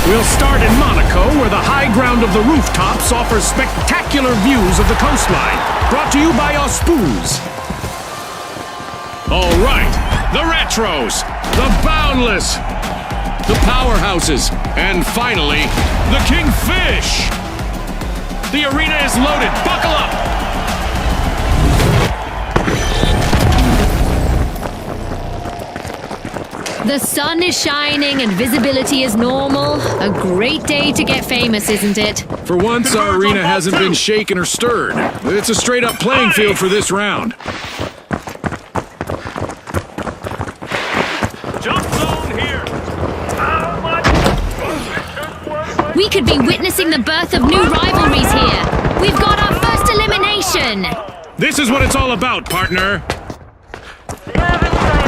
We'll start in Monaco, where the high ground of the rooftops offers spectacular views of the coastline. Brought to you by Auspuz. All right, the Retros, the Boundless, the Powerhouses, and finally, the Kingfish. The arena is loaded. Buckle up. The sun is shining and visibility is normal. A great day to get famous, isn't it? For once, our arena hasn't been shaken or stirred. It's a straight-up playing field for this round. Jump zone here. We could be witnessing the birth of new rivalries here. We've got our first elimination. This is what it's all about, partner.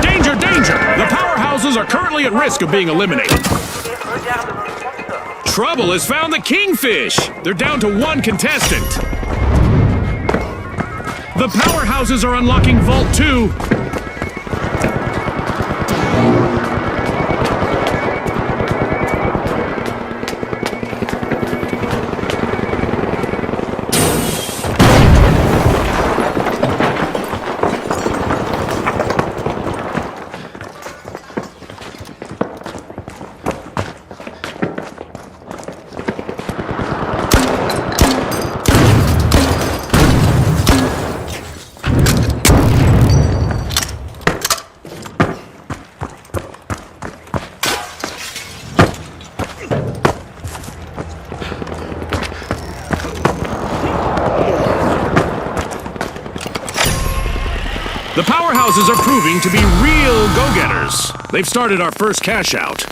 Danger, danger! The Powerhouses are currently at risk of being eliminated. Trouble has found the Kingfish. They're down to one contestant. The Powerhouses are unlocking Vault 2. The Powerhouses are proving to be real go-getters. They've started our first cash-out.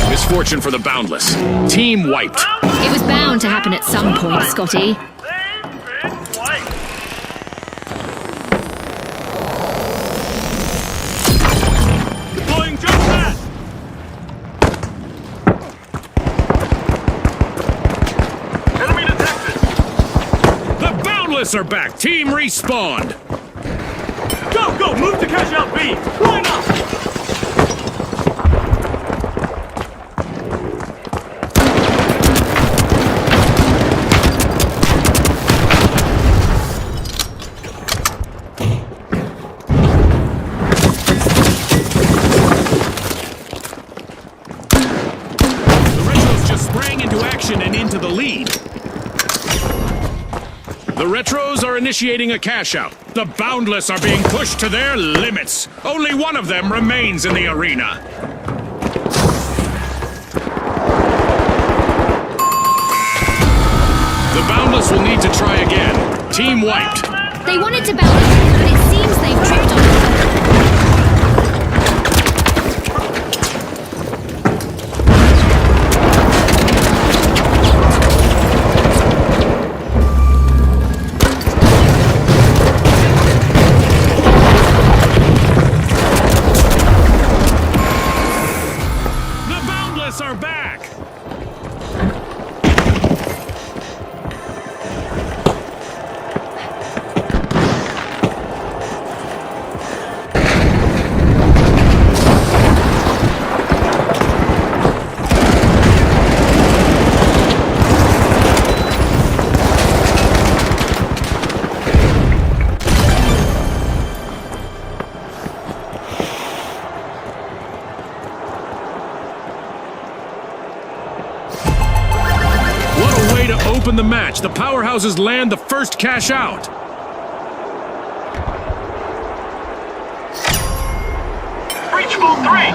Misfortune for the Boundless. Team wiped. It was bound to happen at some point, Scotty. Deploying jump pad. Enemy detected. The Boundless are back. Team respawned. Go, go, move to cash out B. Line up. The Retros just sprang into action and into the lead. The Retros are initiating a cash-out. The Boundless are being pushed to their limits. Only one of them remains in the arena. The Boundless will need to try again. Team wiped. They wanted to balance, but it seems they've tripped on it. Are back! Open the match. The Powerhouses land the first cash out. Breach Vault 3.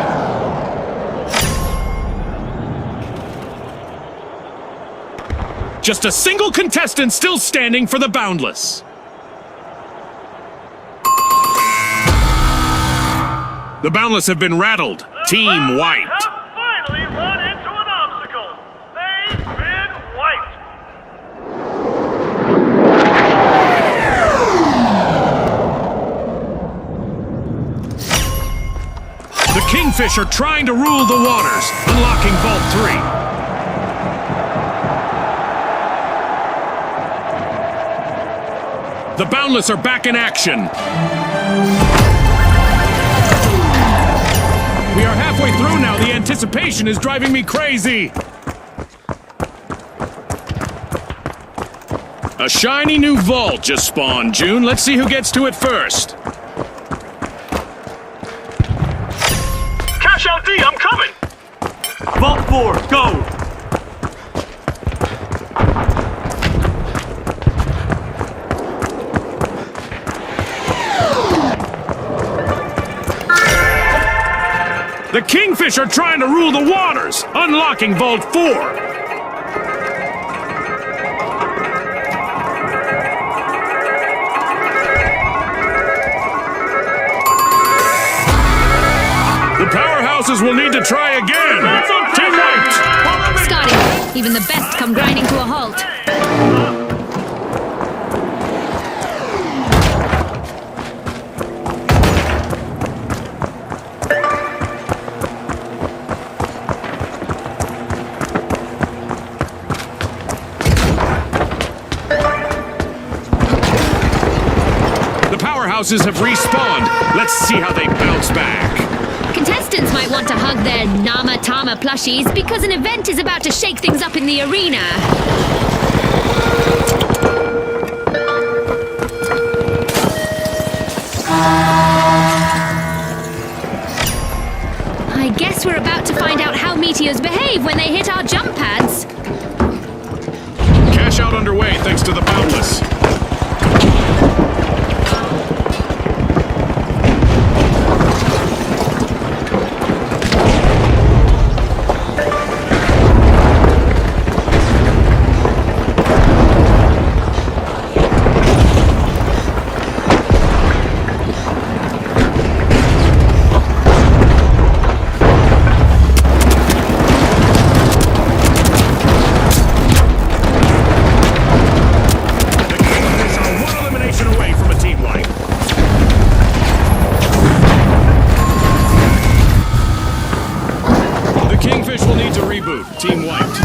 Just a single contestant still standing for the Boundless. The Boundless have been rattled. Team wiped. Have finally run into an obstacle. They've been wiped. The Kingfish are trying to rule the waters, unlocking Vault 3. The Boundless are back in action. We are halfway halfway through now. The anticipation is driving me crazy. A shiny new vault just spawned, June. Let's see who gets to it first. Cash out D, I'm coming! Vault 4, go! The Kingfish are trying to rule the waters, unlocking Vault 4. The powerhouses will need to try again. Team wiped. Scotty, even the best come grinding to a halt. Powerhouses have respawned. Let's see how they bounce back. Contestants might want to hug their Nama Tama plushies because an event is about to shake things up in the arena. I guess we're about to find out how meteors behave when they hit our jump pads. Cash out underway thanks to the Boundless. Team wiped.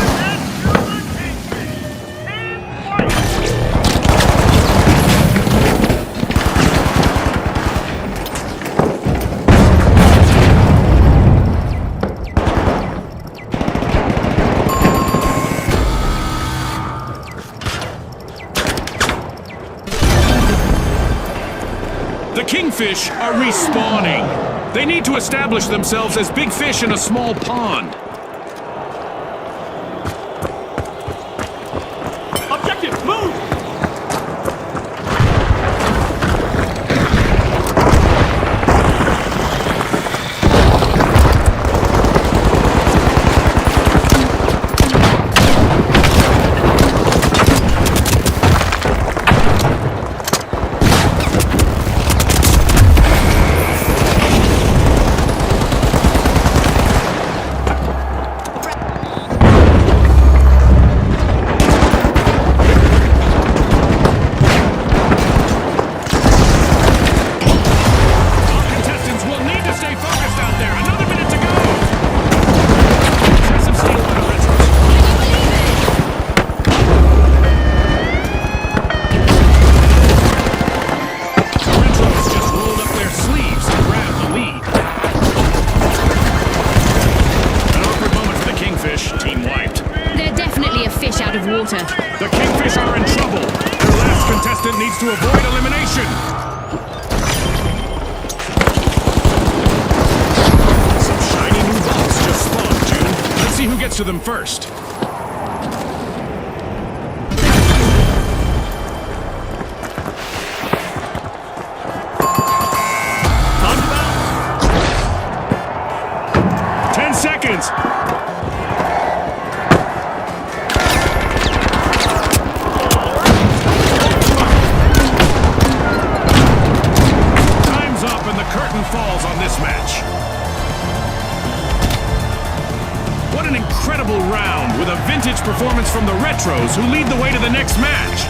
The Kingfish are respawning. They need to establish themselves as big fish in a small pond. Objective, move! Water. The Kingfish are in trouble. Their last contestant needs to avoid elimination. Some shiny new vaults just spawned, June. Let's see who gets to them first. Seconds. Time's up and the curtain falls on this match. What an incredible round with a vintage performance from the Retros who lead the way to the next match.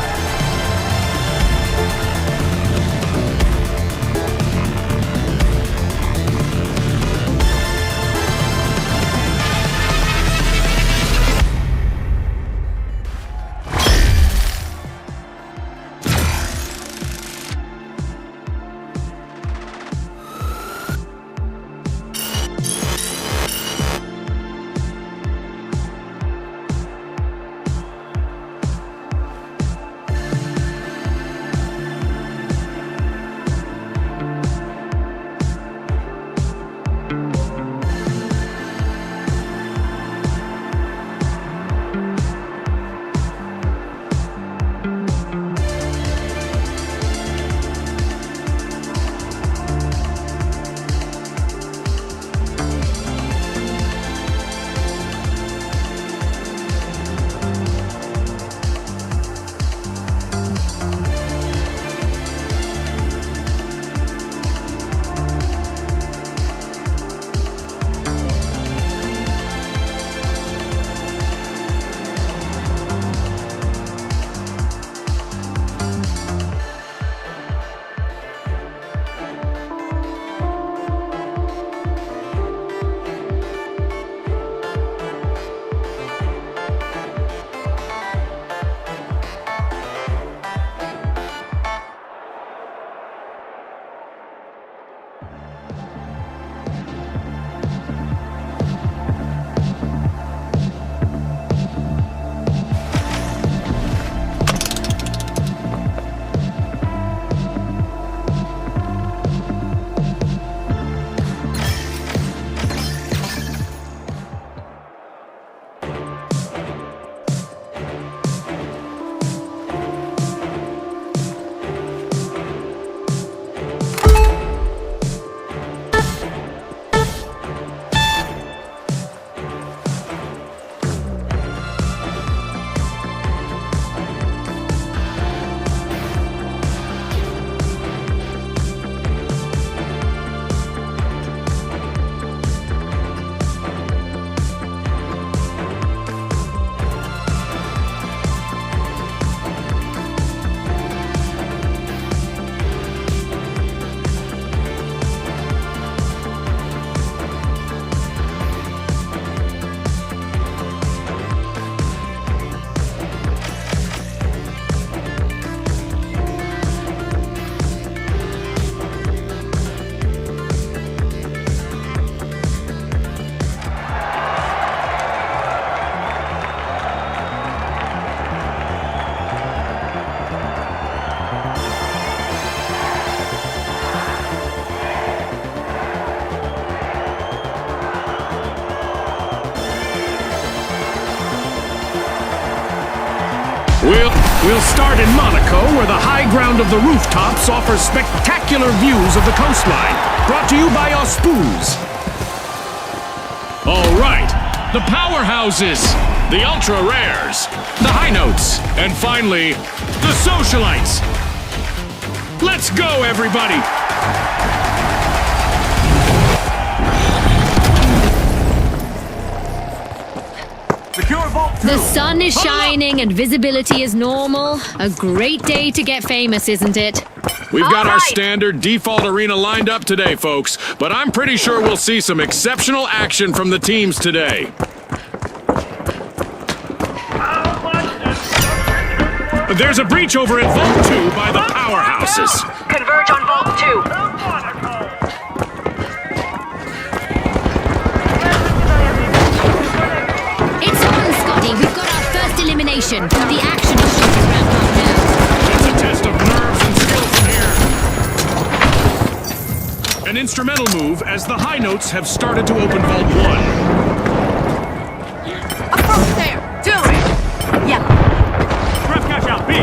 We'll start in Monaco, where the high ground of the rooftops offers spectacular views of the coastline. Brought to you by Auspuz. All right, the powerhouses, the ultra rares, the high notes, and finally, the socialites. Let's go, everybody! Secure Vault 2. The sun is shining and visibility is normal. A great day to get famous, isn't it? We've got All our right. standard default arena lined up today, folks, but I'm pretty sure we'll see some exceptional action from the teams today. How much is There's a breach over at Vault 2 by the powerhouses. Converge on Vault 2. Monaco? It's on, Scotty. We've got our first elimination. The action is showing around up now. It's a test of nerves and skill from here. An instrumental move as the high notes have started to open Vault 1. Approach there. Do it. Yeah. Grab cash out B.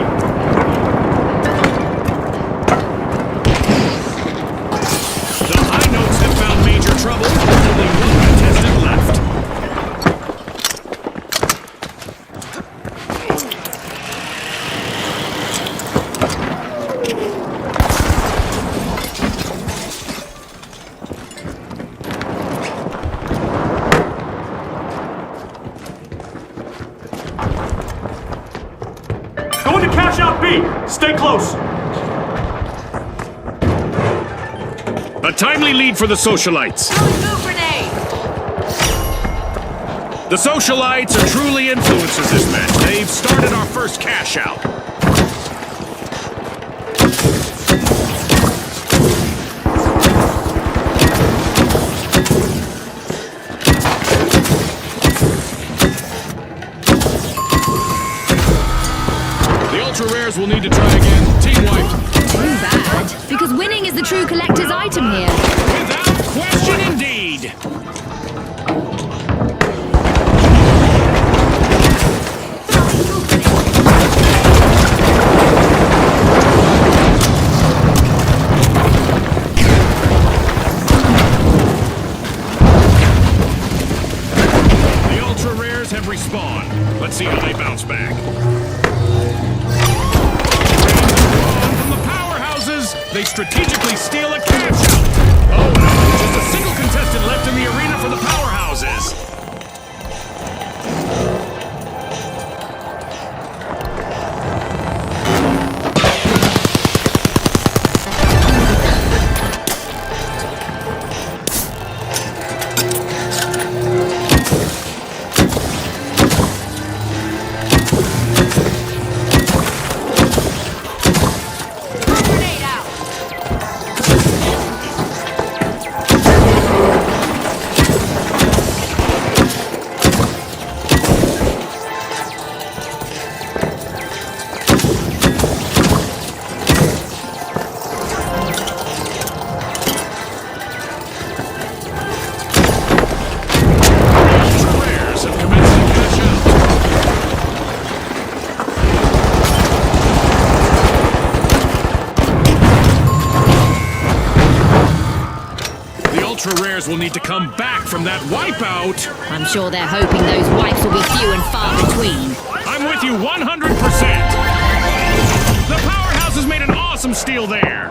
The high notes have found major trouble. Only one contestant left. Going to cash out B. Stay close. A timely lead for the socialites. Move grenade. The socialites are truly influencers this match. They've started our first cash out. The ultra rares will need to try again. Team wiped. Too bad. Because winning is the true collector's item here. Without question, indeed. The ultra rares have respawned. Let's see how they bounce back. From the powerhouses, they strategically steal a cash out. Oh no, just a single contestant left in the arena for the powerhouses. Grenade out. Ultra rares have commenced to cash out. The ultra rares will need to come back from that wipeout. I'm sure they're hoping those wipes will be few and far between. I'm with you 100%. The powerhouse has made an awesome steal there.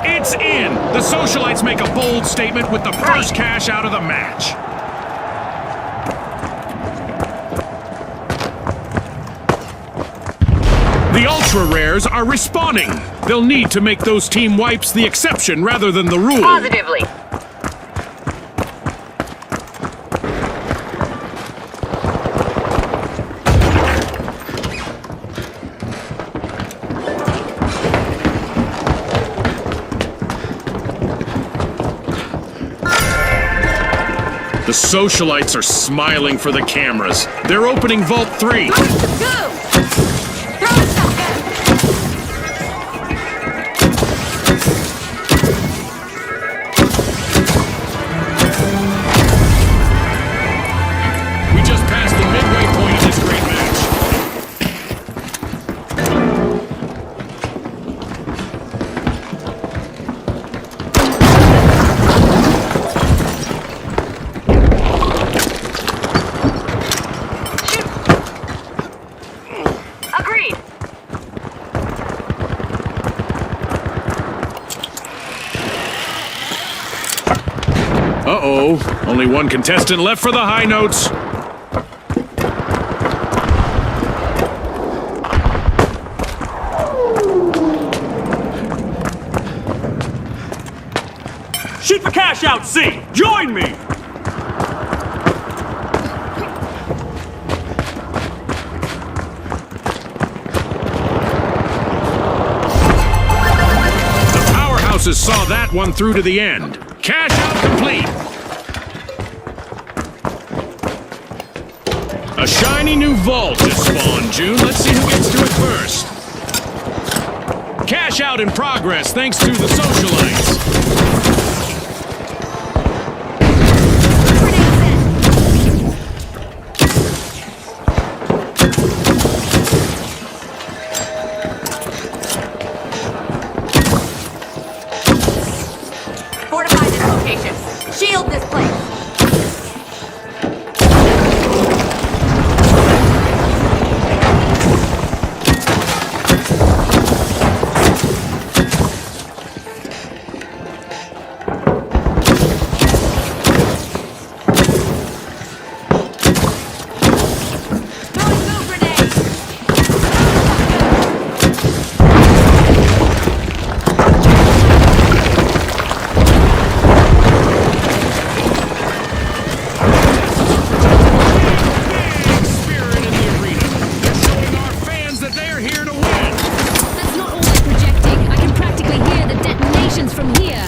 It's in. The socialites make a bold statement with the first cash out of the match. The ultra rares are respawning. They'll need to make those team wipes the exception rather than the rule. Positively. The socialites are smiling for the cameras. They're opening Vault 3. Go. Throw something. We just passed the midway point of this great match. Uh-oh. Only one contestant left for the high notes. Shoot for cash out, C! Join me! The powerhouses saw that one through to the end. Cash out complete. A shiny new vault just spawned, June. Let's see who gets to it first. Cash out in progress thanks to the socialites. Fortify this location. Shield this place. Throwing move grenade. Big spirit in the arena. They're showing our fans that they're here to win. That's not all I'm projecting. I can practically hear the detonations from here.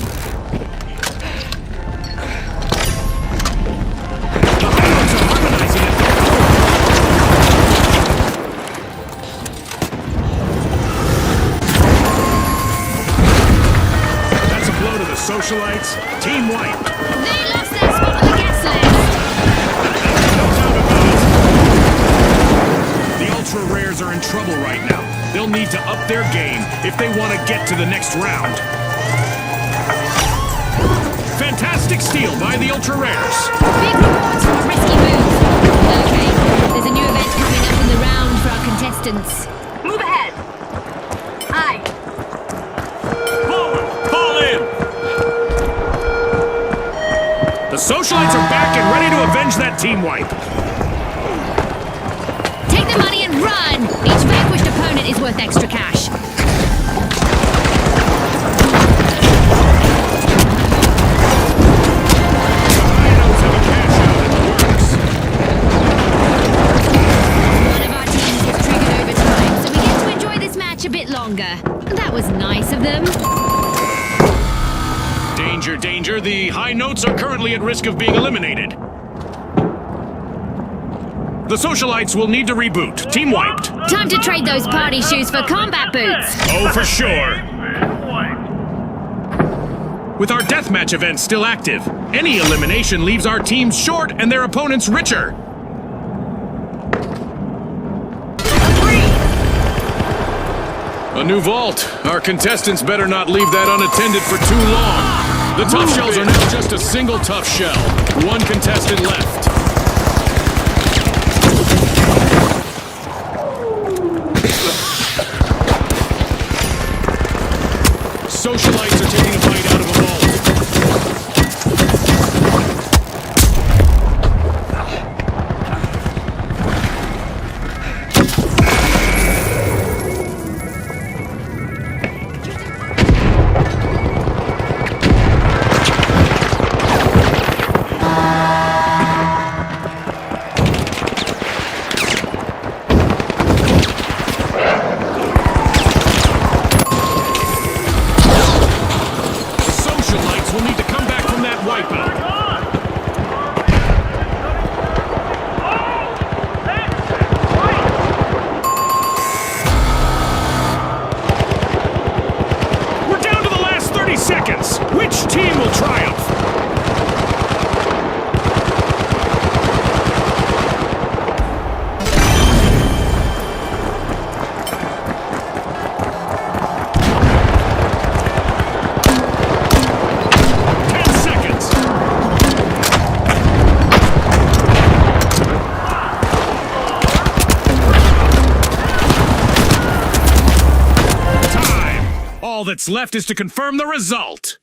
The Highlands are harmonizing it. That's a blow to the socialites. Team wiped. They lost their spot on the guest list. No doubt about it. The ultra rares are in trouble right now. They'll need to up their game if they want to get to the next round. Fantastic steal by the ultra rares. Big rewards for a risky move. Okay, there's a new event coming up in the round for our contestants. Move ahead. Aye. Forward! Fall in! The socialites are back and ready to avenge that team wipe. Take the money and run! Each vanquished opponent is worth extra cash. Highlands have a cash out in the works. One of our teams has triggered overtime, so we get to enjoy this match a bit longer. That was nice of them. Danger, danger. The high notes are currently at risk of being eliminated. The socialites will need to reboot. Team wiped. Time to trade those party shoes for combat boots. Oh, for sure. Been wiped. With our deathmatch event still active, any elimination leaves our teams short and their opponents richer. A new vault. Our contestants better not leave that unattended for too long. The tough shells are now just a single tough shell. One contestant left. Socialites are taking a bite out of a vault. Socialites will need to come back from that wipeout. We're down to the last 30 seconds. Which team will triumph? All that's left is to confirm the result.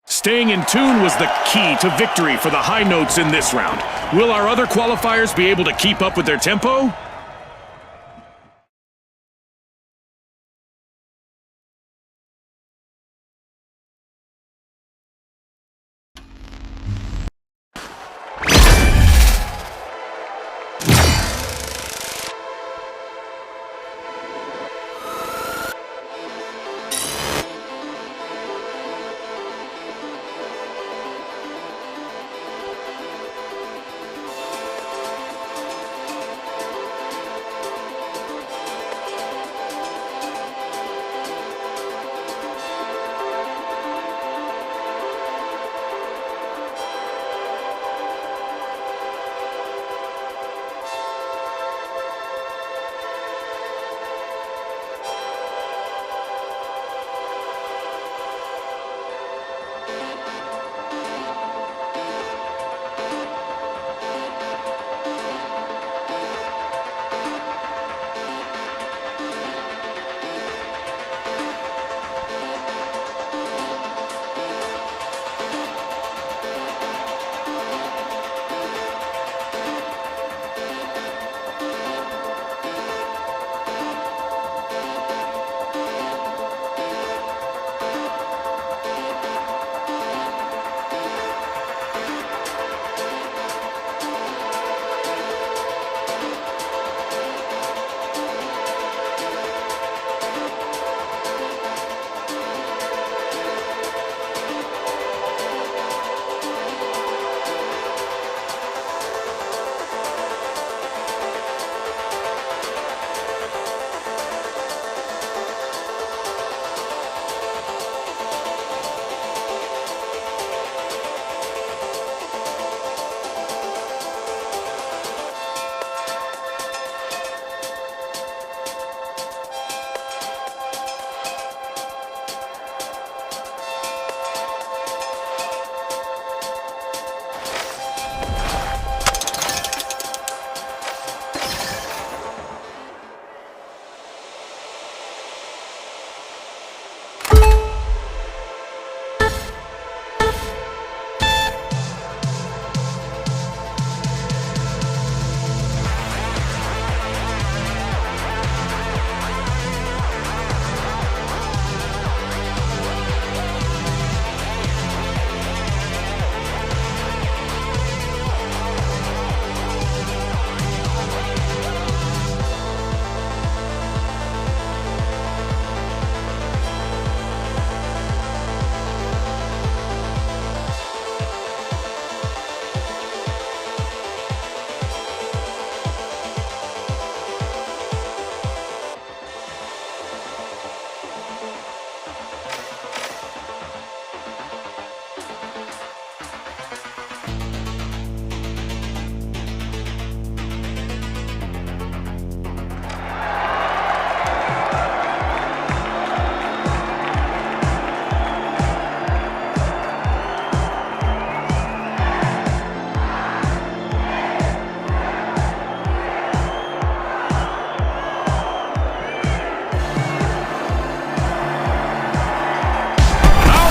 Staying in tune was the key to victory for the high notes in this round. Will our other qualifiers be able to keep up with their tempo?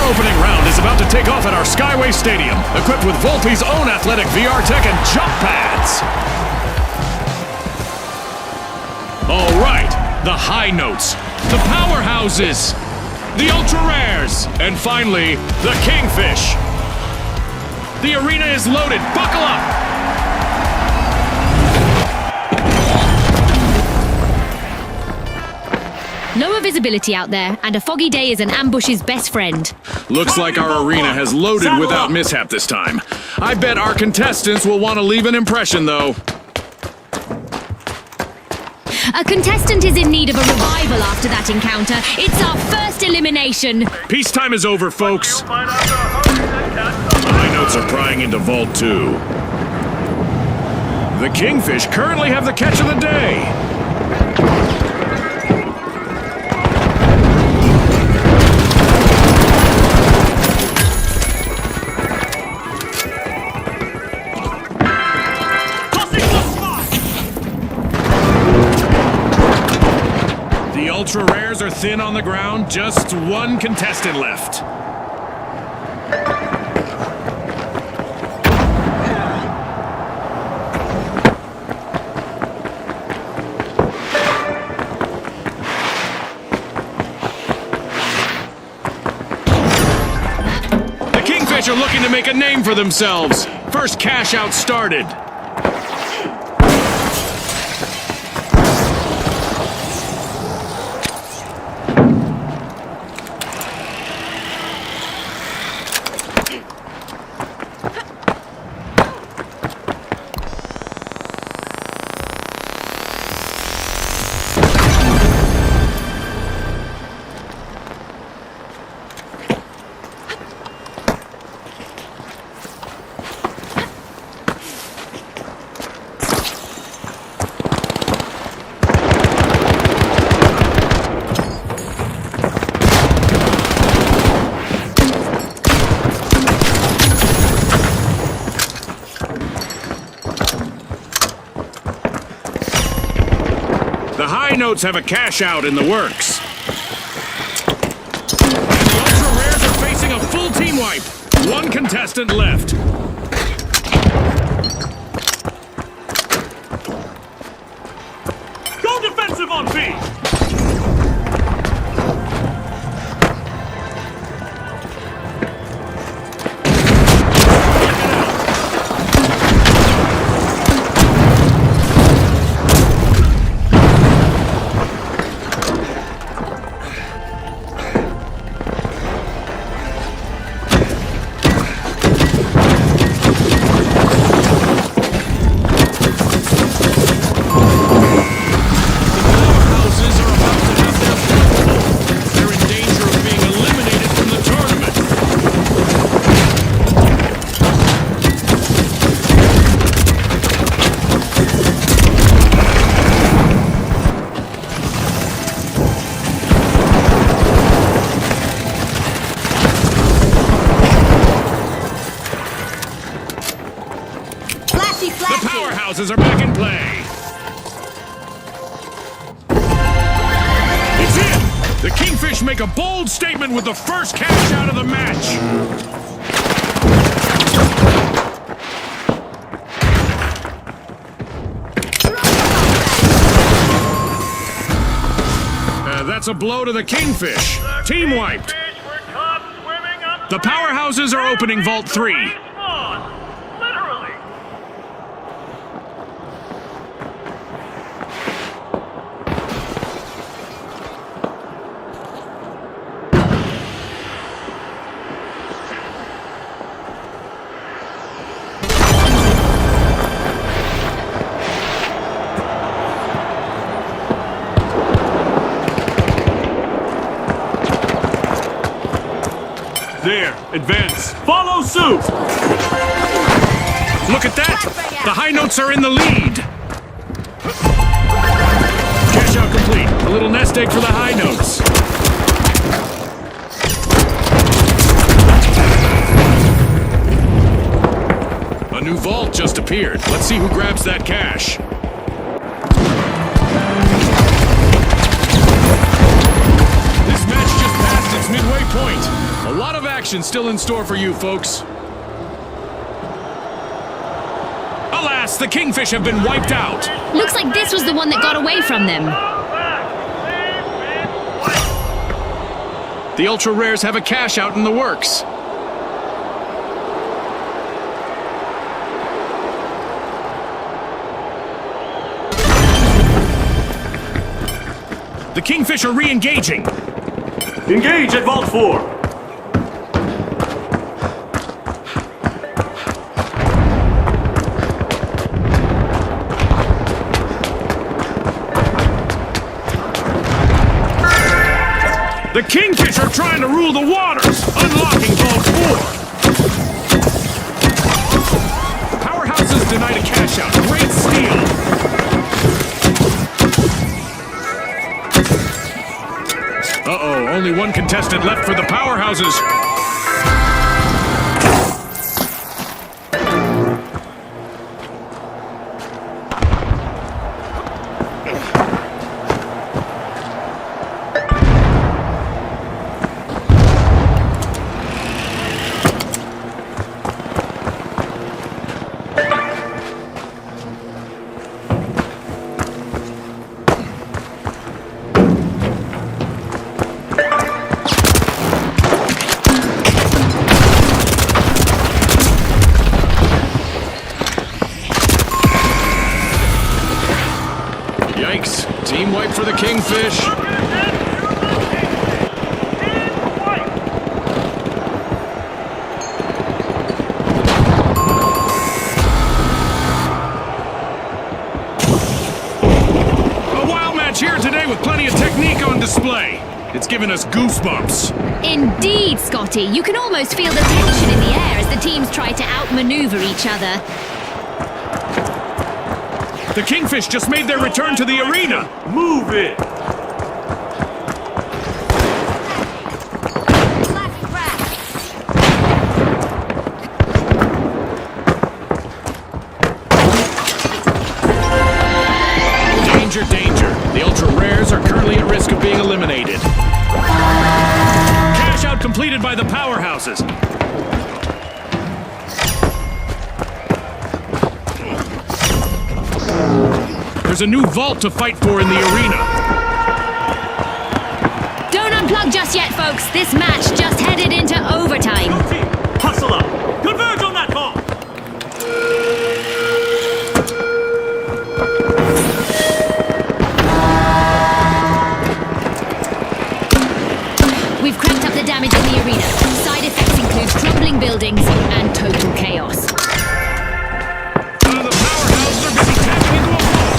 Opening round is about to take off at our Skyway Stadium, equipped with Volpe's own athletic VR tech and jump pads. All right, the high notes, the powerhouses, the ultra rares, and finally, the kingfish. The arena is loaded. Buckle up. Lower visibility out there, and a foggy day is an ambush's best friend. Looks like our arena has loaded without mishap this time. I bet our contestants will want to leave an impression, though. A contestant is in need of a revival after that encounter. It's our first elimination. Peacetime is over, folks. Find out the host and catch the High notes are prying into Vault 2. The kingfish currently have the catch of the day. The ultra rares are thin on the ground. Just one contestant left. Kingfish are looking to make a name for themselves. First cash out started. The high notes have a cash out in the works. And the ultra rares are facing a full team wipe. One contestant left. Go defensive on B! Powerhouses are about to have their blood full. They're in danger of being eliminated from the tournament. Flashy, The flashy. powerhouses are back in play. It's in! The Kingfish make a bold statement with the first cash out of the match. That's a blow to the Kingfish. Team wiped. Fish were caught swimming up The powerhouses are opening Vault 3. Literally. There, advance. Follow suit! Look at that! The high notes are in the lead. Cash out complete. A little nest egg for the high notes. A new vault just appeared. Let's see who grabs that cash. This match just passed its midway point. A lot of action still in store for you, folks. Alas, the Kingfish have been wiped out. Looks like this was the one that got away from them. The ultra rares have a cash out in the works. The Kingfish are re-engaging. Engage at Vault 4. The Kingfish are trying to rule the waters, unlocking Vault 4. Powerhouses denied a cash out. Great steal. Uh-oh, only one contestant left for the Powerhouses. Kingfish. A wild match here today with plenty of technique on display. It's given us goosebumps. Indeed, Scotty. You can almost feel the tension in the air as the teams try to outmaneuver each other. The Kingfish just made their return to the arena. Move it! Last crack. Danger, danger. The ultra rares are currently at risk of being eliminated. Cash out completed by the powerhouses. There's a new vault to fight for in the arena. Don't unplug just yet, folks. This match just headed into overtime. Team, hustle up! Converge on that ball! We've cranked up the damage in the arena. Side effects include crumbling buildings and total chaos. The powerhouses are busy tapping into a vault.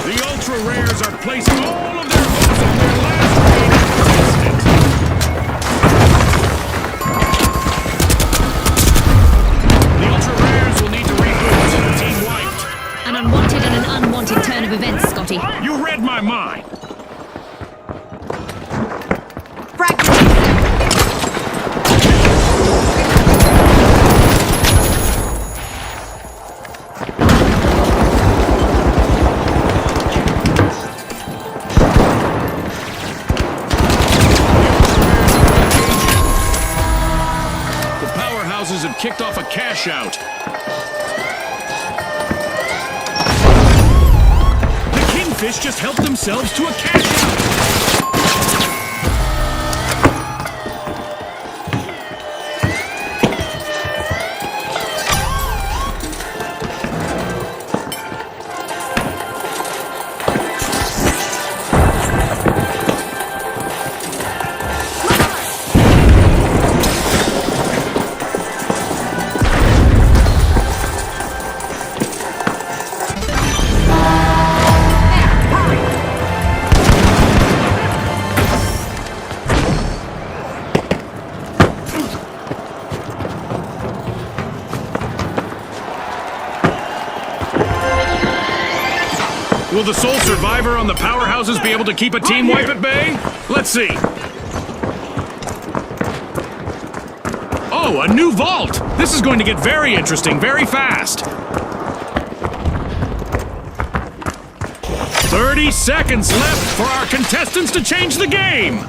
The ultra rares are placing all of their hopes on their last remaining contestant. The ultra rares will need to regroup. Team wiped. An unwanted and an unwanted turn of events, Scotty. You read my mind. Have kicked off a cash out. The Kingfish just helped themselves to a cash out. Will the sole survivor on the powerhouses be able to keep a team wipe at bay? Let's see. Oh, a new vault! This is going to get very interesting very fast. 30 seconds left for our contestants to change the game!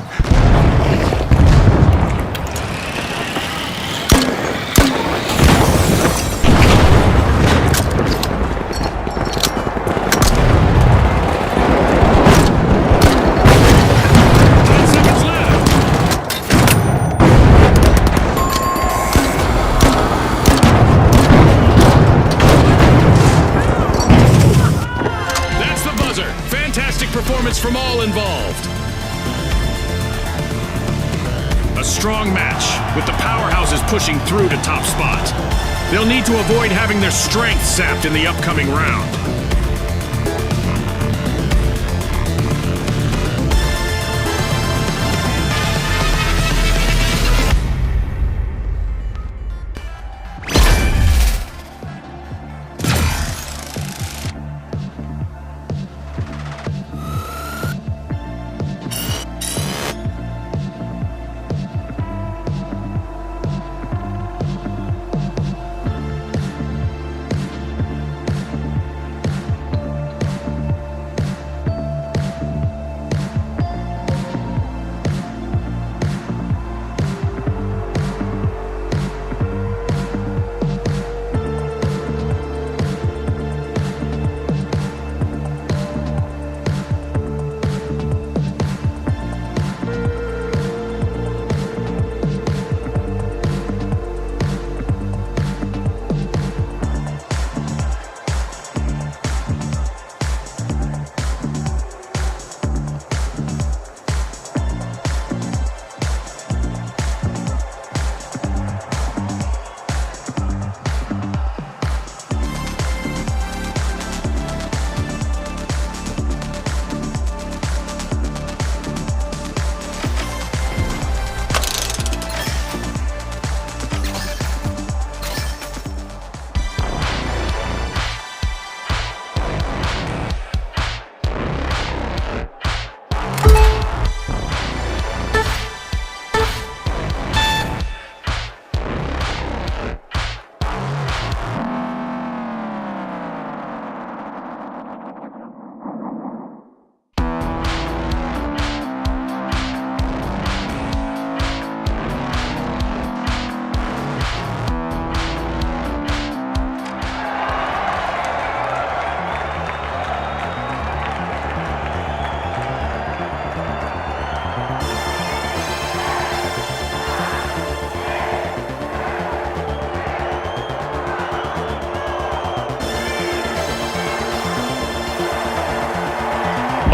Performance from all involved. A strong match, with the powerhouses pushing through to top spot. They'll need to avoid having their strength sapped in the upcoming round.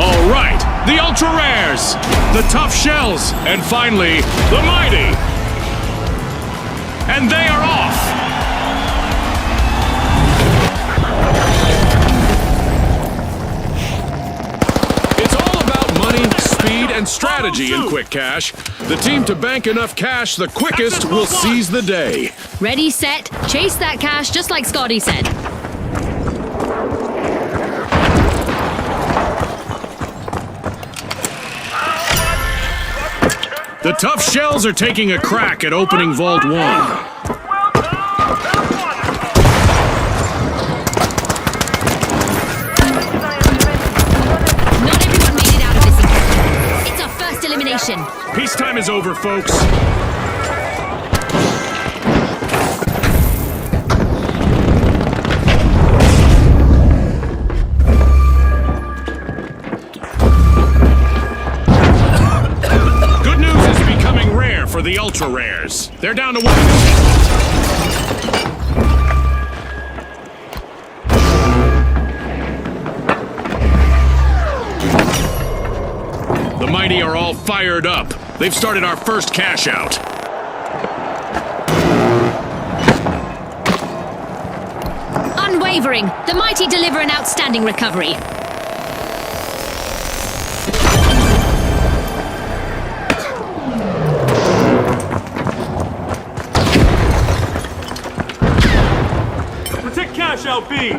All right, the ultra rares, the tough shells, and finally, the mighty. And they are off. It's all about money, speed, and strategy in Quick Cash. The team to bank enough cash the quickest will seize the day. Ready, set, chase that cash just like Scotty said. The tough shells are taking a crack at opening Vault 1. Not everyone made it out of this encounter. It's our first elimination. Peacetime is over, folks. Good news is becoming rare for the ultra rares. They're down to one. The mighty are all fired up. They've started our first cash out. Unwavering, the mighty deliver an outstanding recovery. Protect cash out, B.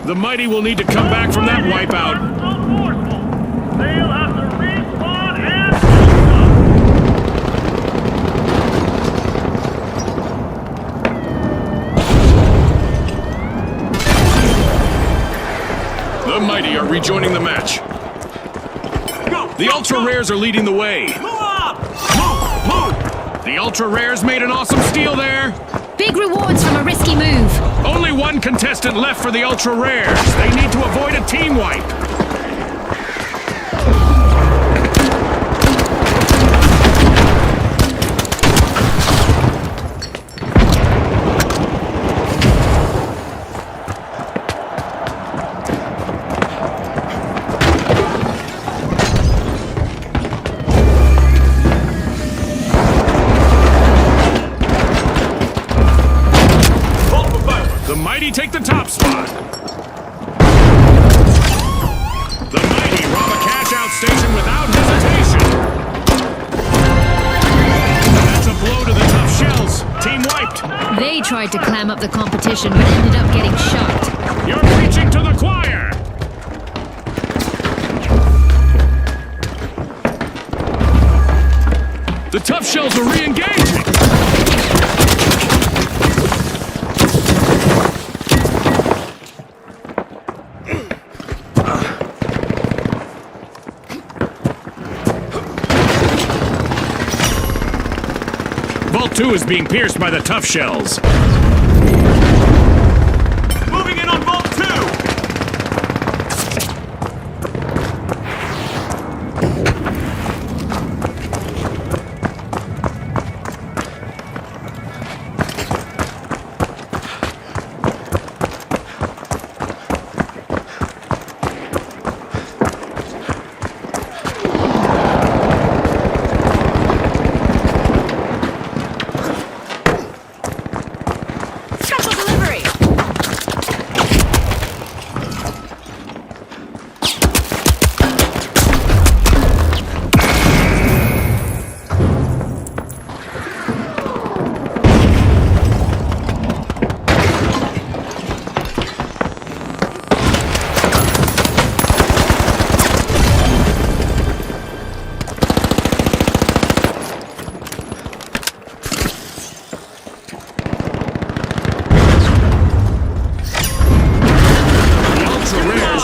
The mighty will need to come back from that wipeout. They'll have to respawn and The mighty are rejoining the match. Go! The ultra rares are leading the way. Move up! Move! Move! The ultra rares made an awesome steal there. Big rewards from a risky move. Only one contestant left for the ultra rares. They need to avoid a team wipe. The mighty take the top spot. The mighty rob a cash-out station without hesitation. That's a blow to the tough shells. Team wiped. They tried to clam up the competition, but ended up getting shot. You're preaching to the choir. The tough shells are re-engaging. Vault 2 is being pierced by the tough shells. Moving in on Vault 2! Special delivery.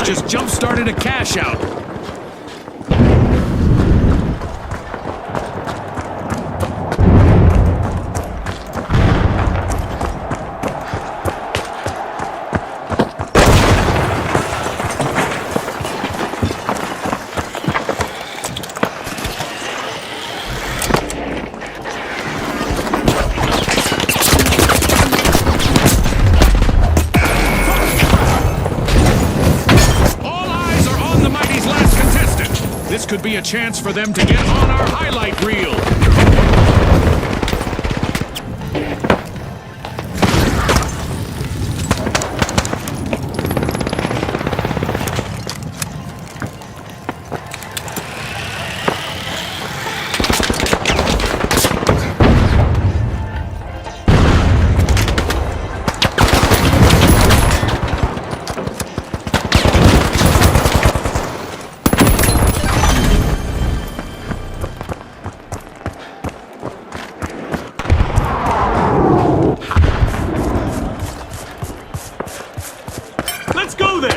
Just jump-started a cash out. could be a chance for them to get on our highlight reel. Let's go there!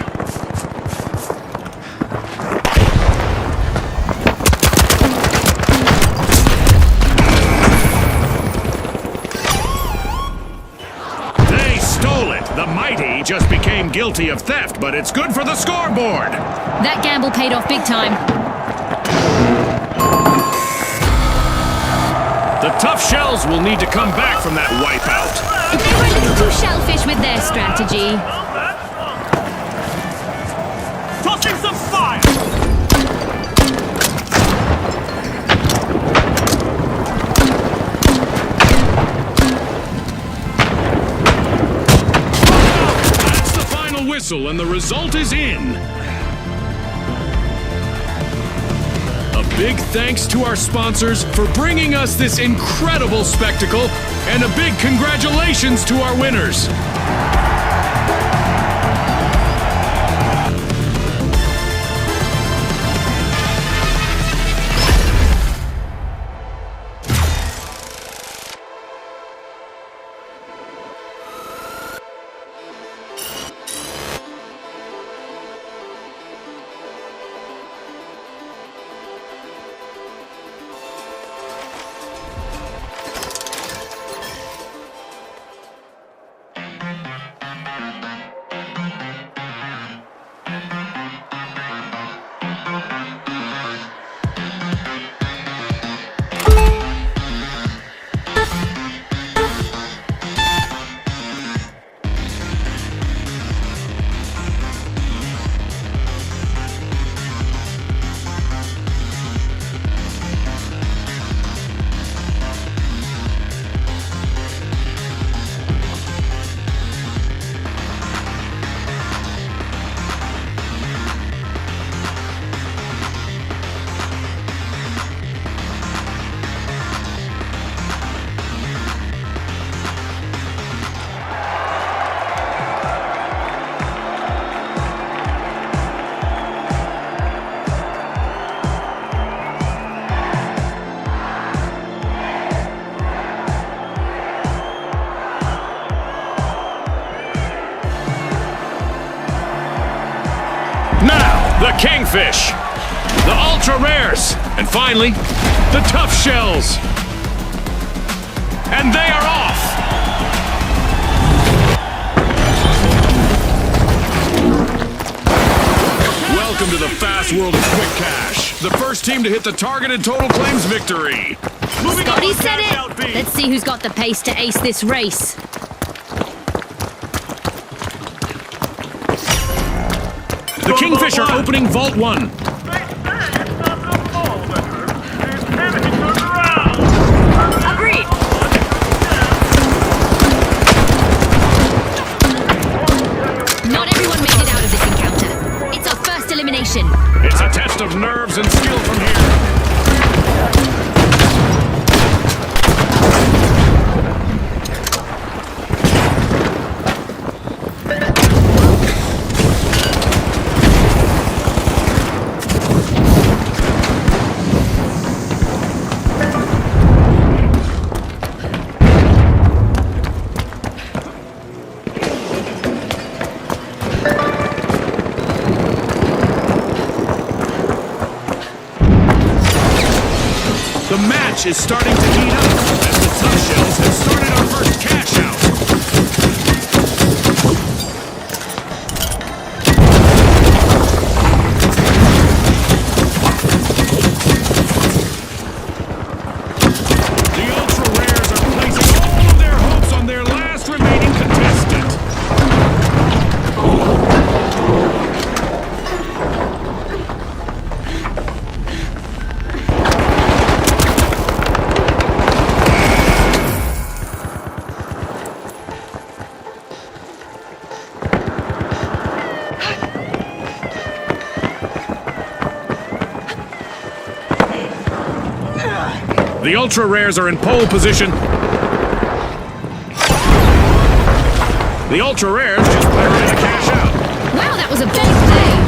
They stole it. The mighty just became guilty of theft, but it's good for the scoreboard. That gamble paid off big time. The tough shells will need to come back from that wipeout. They were a little too shellfish with their strategy. Tossing some fire! That's the final whistle, and the result is in. A big thanks to our sponsors for bringing us this incredible spectacle, and a big congratulations to our winners. The Kingfish, the Ultra Rares, and finally, the Tough Shells. And they are off! Welcome to the fast world of quick cash. The first team to hit the targeted total claims victory. Moving Scotty on, said cash out it! B. Let's see who's got the pace to ace this race. The Kingfish are opening Vault 1. They say it's not the ball winner. It's Kennedy turned around. Agreed. Not everyone made it out of this encounter. It's our first elimination. It's a test of nerves and skill from here. The match is starting to heat up as the Tough Shells have started our first cash out. The Ultra Rares are placing all of their hopes on their last remaining contestant. The ultra rares are in pole position. The ultra rares just pirated a cash out. Wow, that was a big play.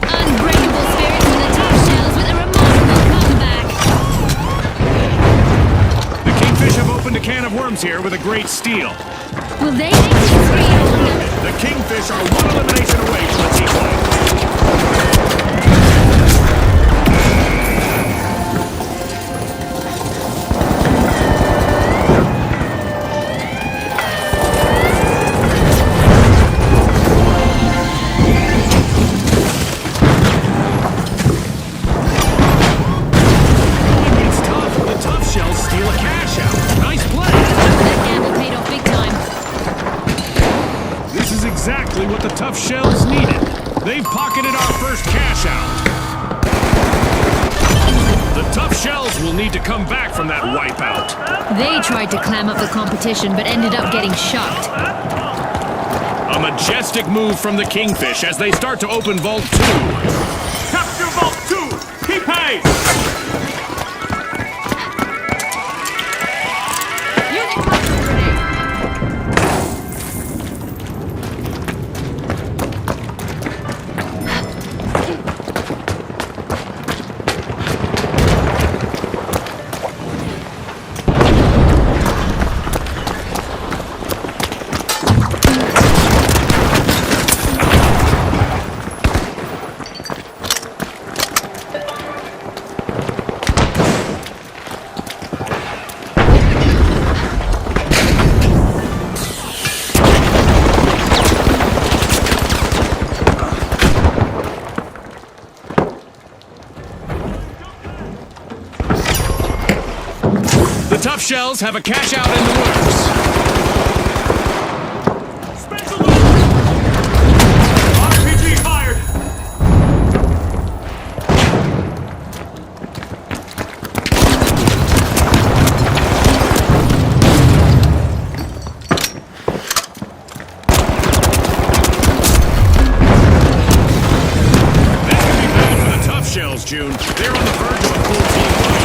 Unbreakable spirits and the tough shells with a remarkable comeback. The Kingfish have opened a can of worms here with a great steal. Will they make it 3-1? The Kingfish are one elimination away from the team fight. It's tough. The tough shells steal a cash out. Nice play. That gamble paid off big time. This is exactly what the tough shells needed. They've pocketed our first cash out. The tough shells will need to come back from that wipeout. They tried to clam up the competition, but ended up getting shucked. A majestic move from the Kingfish as they start to open Vault 2. Capture Vault 2! Keep pace! Using cluster grenade. The tough shells have a cash out in the works. Special move! RPG fired! This could be bad for the tough shells, June. They're on the verge of a full team fight.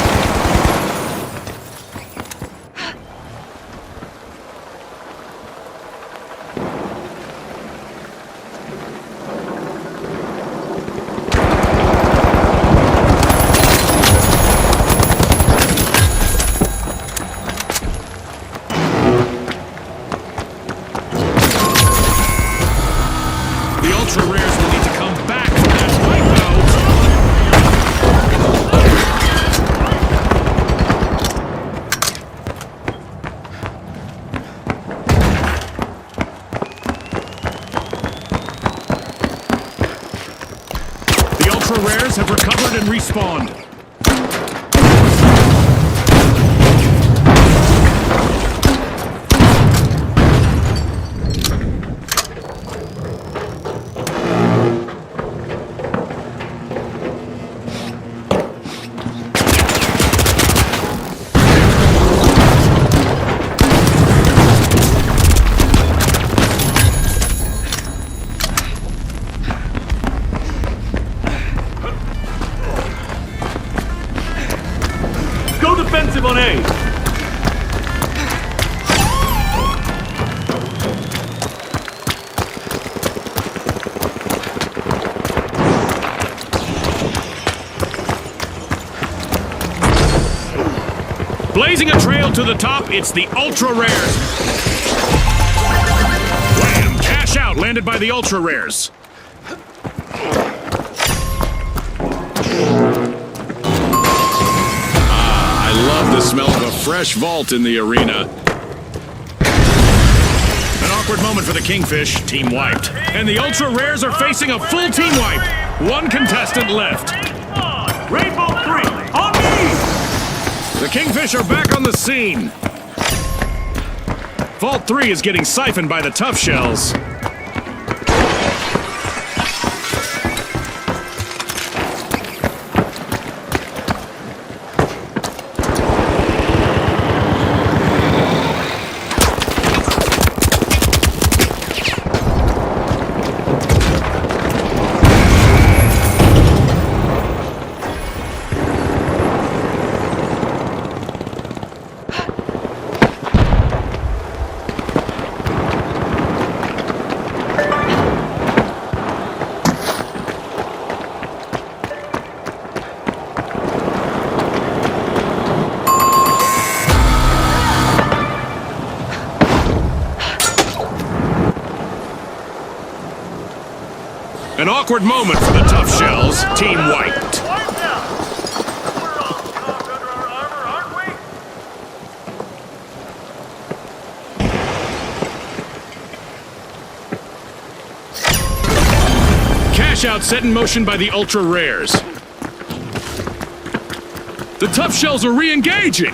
The ultra rares will need to come back from that wipeout. The ultra rares have recovered and respawned. Go defensive on A! Blazing a trail to the top, it's the ultra rares. Wham! Cash out landed by the ultra rares. I love the smell of a fresh vault in the arena. And our awkward moment for the Kingfish. Team wiped. And the Ultra Rares are facing a full team wipe. One contestant left. Rainbow 3, on me! The Kingfish are back on the scene. Vault 3 is getting siphoned by the Tough Shells. An awkward moment for the Tough Shells. Team wiped. Wiped out. We're all caught under our armor, aren't we? Cash out set in motion by the Ultra Rares. The Tough Shells are re-engaging.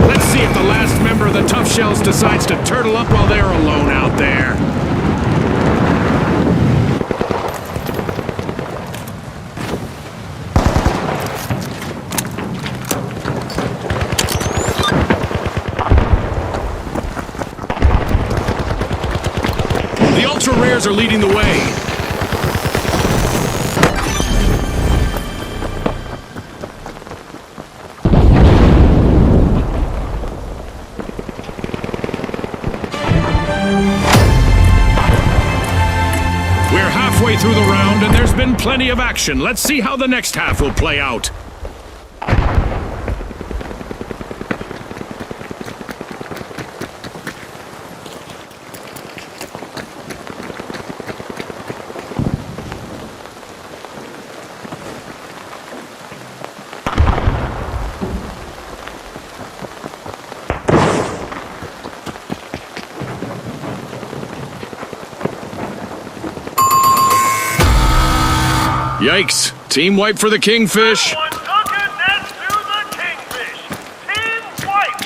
Let's see if the last member of the Tough Shells decides to turtle up while they're alone out there. The Ultra Rares are leading the way. We're halfway through the round and there's been plenty of action. Let's see how the next half will play out. Yikes. Team wipe for the Kingfish. One took it, that's to the Kingfish. Team wipe.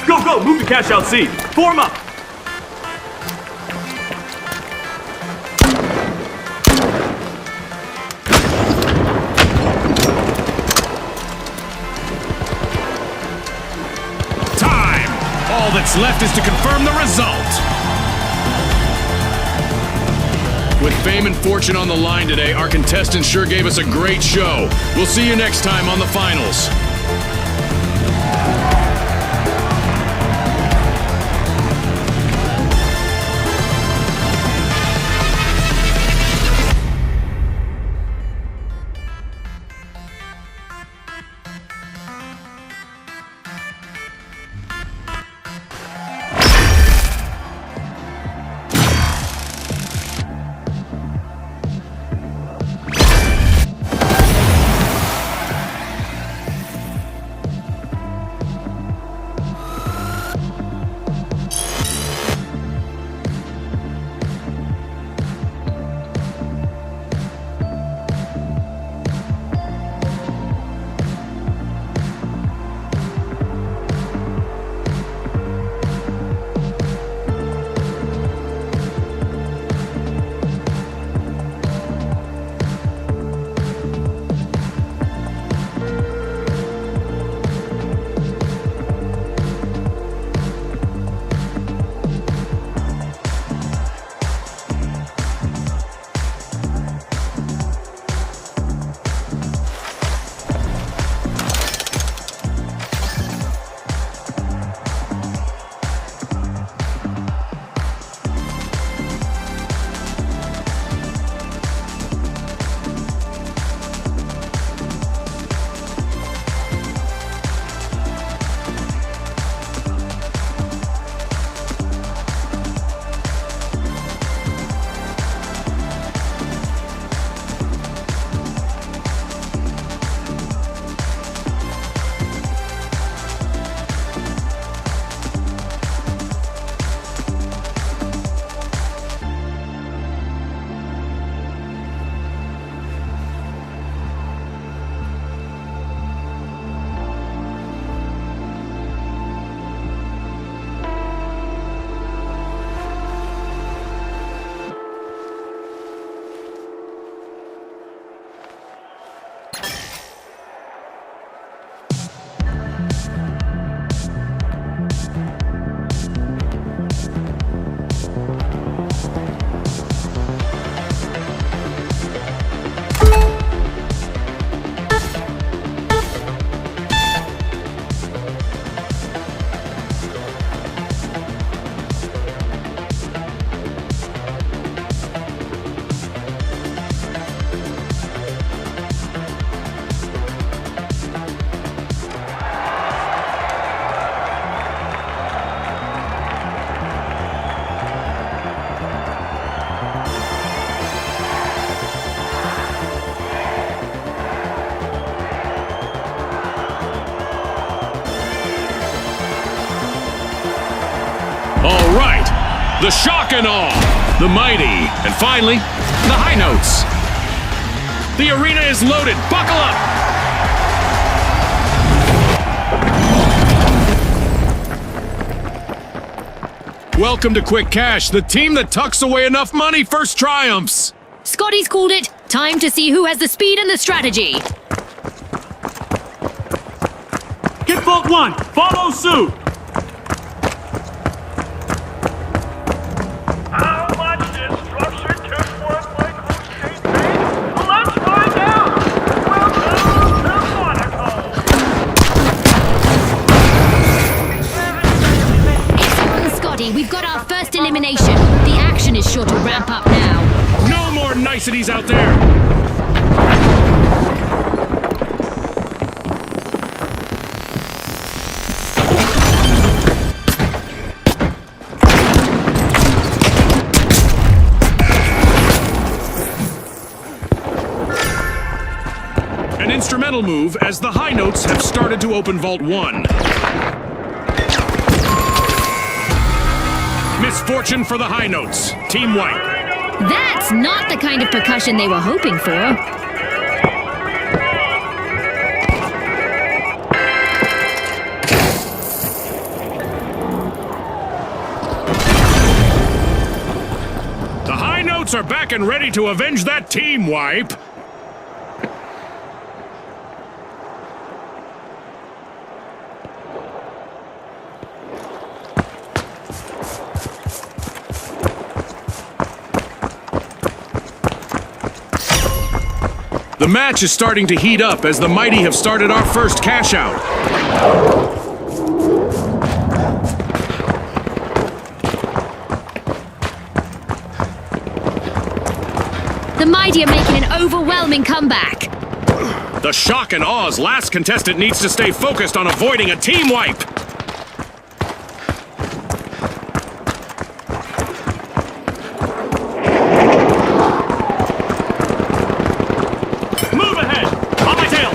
Go, go, move to cash out C. Form up. All that's left is to confirm the result. With fame and fortune on the line today, our contestants sure gave us a great show. We'll see you next time on the finals. All right, the shock and awe, the mighty, and finally, the high notes. The arena is loaded. Buckle up. Welcome to Quick Cash, the team that tucks away enough money first triumphs. Scotty's called it. Time to see who has the speed and the strategy. Get Vault 1. Follow suit. How much destruction can one Michael State make? Let's find out! Welcome to Monaco! It's on, Scotty. We've got our first elimination. The action is sure to ramp up now. No more niceties out there. An instrumental move as the high notes have started to open Vault 1. Misfortune for the high notes. Team White. That's not the kind of percussion they were hoping for. The high notes are back and ready to avenge that team wipe. The match is starting to heat up as the mighty have started our first cash out. The mighty are making an overwhelming comeback. The shock and aw's last contestant needs to stay focused on avoiding a team wipe. Move ahead. On my tail.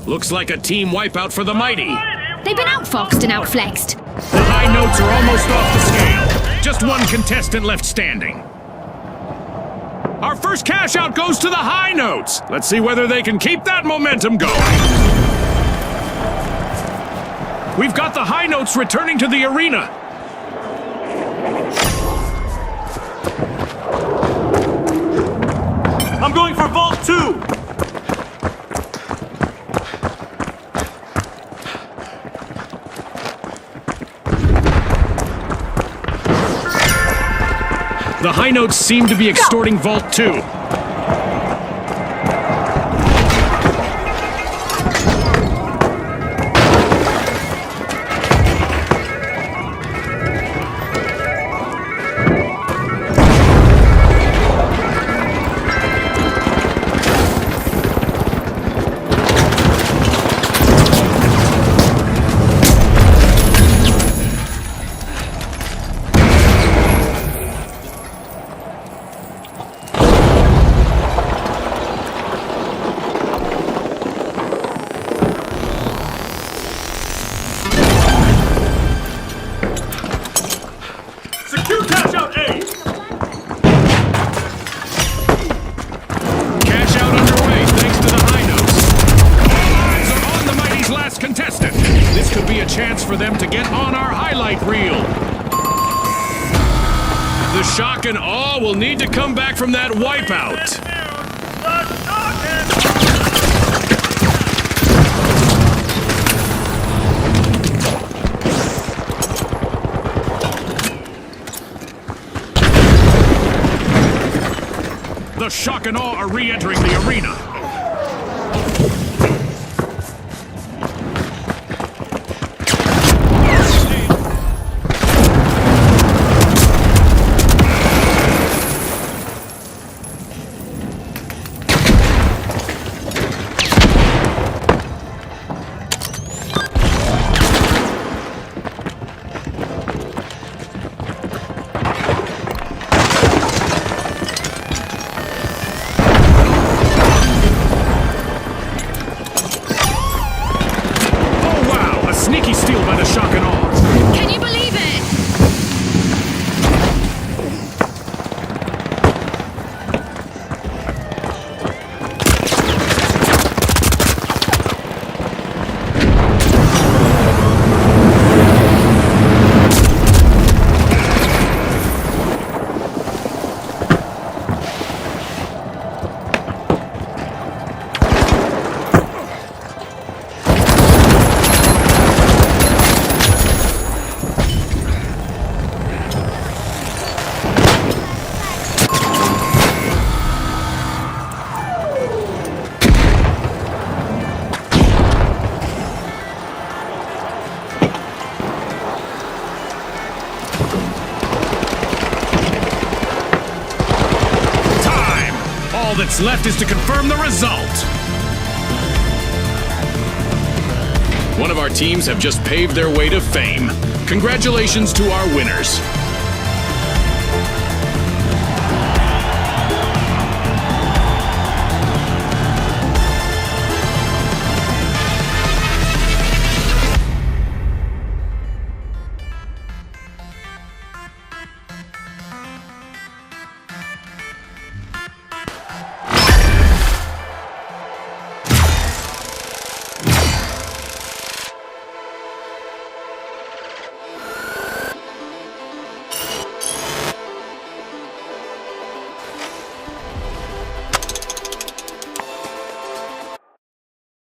Looks like a team wipeout for the mighty. They've been outfoxed and outflexed. The high notes are almost off the scale. Just one contestant left standing. Our first cash out goes to the high notes. Let's see whether they can keep that momentum going. We've got the high notes returning to the arena. I'm going for Vault 2. The high notes seem to be extorting Vault 2. chance for them to get on our highlight reel. The shock and awe will need to come back from that wipeout. The shock and awe are re-entering the arena. Sneaky steal by the shock and awe. Can you believe it? All that's left is to confirm the result. One of our teams have just paved their way to fame. Congratulations to our winners.